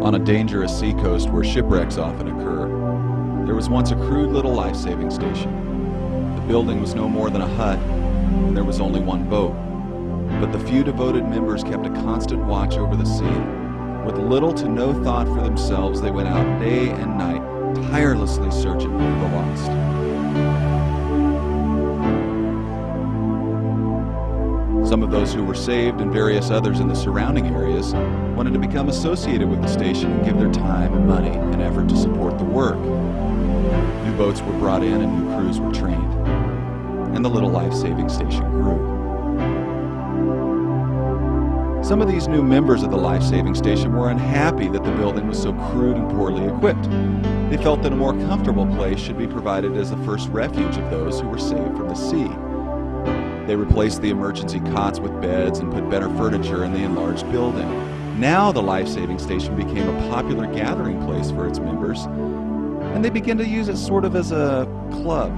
On a dangerous seacoast where shipwrecks often occur, there was once a crude little life-saving station. The building was no more than a hut, and there was only one boat. But the few devoted members kept a constant watch over the sea. With little to no thought for themselves, they went out day and night, tirelessly searching for the lost. Some of those who were saved and various others in the surrounding areas wanted to become associated with the station and give their time and money and effort to support the work. New boats were brought in and new crews were trained, and the little life-saving station grew. Some of these new members of the life-saving station were unhappy that the building was so crude and poorly equipped. They felt that a more comfortable place should be provided as the first refuge of those who were saved from the sea. They replaced the emergency cots with beds and put better furniture in the enlarged building. Now the life-saving station became a popular gathering place for its members, and they began to use it sort of as a club.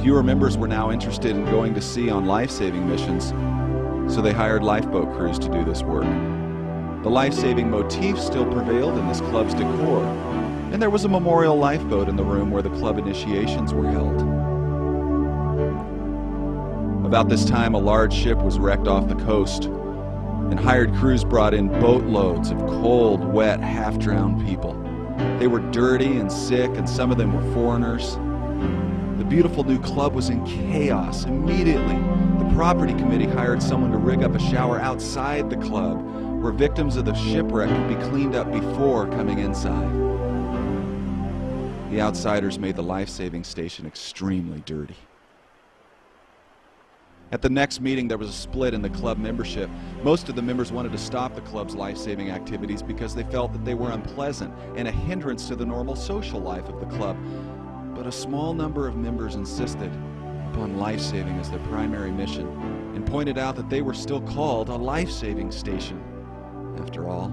Fewer members were now interested in going to sea on life-saving missions, so they hired lifeboat crews to do this work. The life-saving motif still prevailed in this club's decor, and there was a memorial lifeboat in the room where the club initiations were held. About this time, a large ship was wrecked off the coast, and hired crews brought in boatloads of cold, wet, half-drowned people. They were dirty and sick, and some of them were foreigners. The beautiful new club was in chaos. Immediately, the property committee hired someone to rig up a shower outside the club, where victims of the shipwreck could be cleaned up before coming inside. The outsiders made the life-saving station extremely dirty. At the next meeting, there was a split in the club membership. Most of the members wanted to stop the club's life-saving activities because they felt that they were unpleasant and a hindrance to the normal social life of the club. But a small number of members insisted upon life-saving as their primary mission and pointed out that they were still called a life-saving station, after all.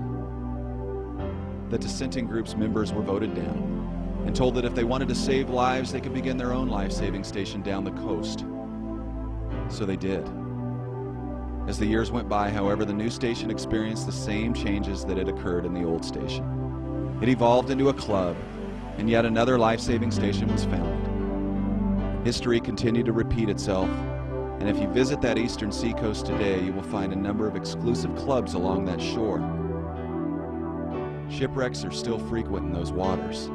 The dissenting group's members were voted down and told that if they wanted to save lives, they could begin their own life-saving station down the coast. So they did. As the years went by, however, the new station experienced the same changes that had occurred in the old station. It evolved into a club, and yet another life-saving station was founded. History continued to repeat itself, and if you visit that eastern seacoast today, you will find a number of exclusive clubs along that shore. Shipwrecks are still frequent in those waters,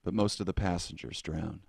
but most of the passengers drown.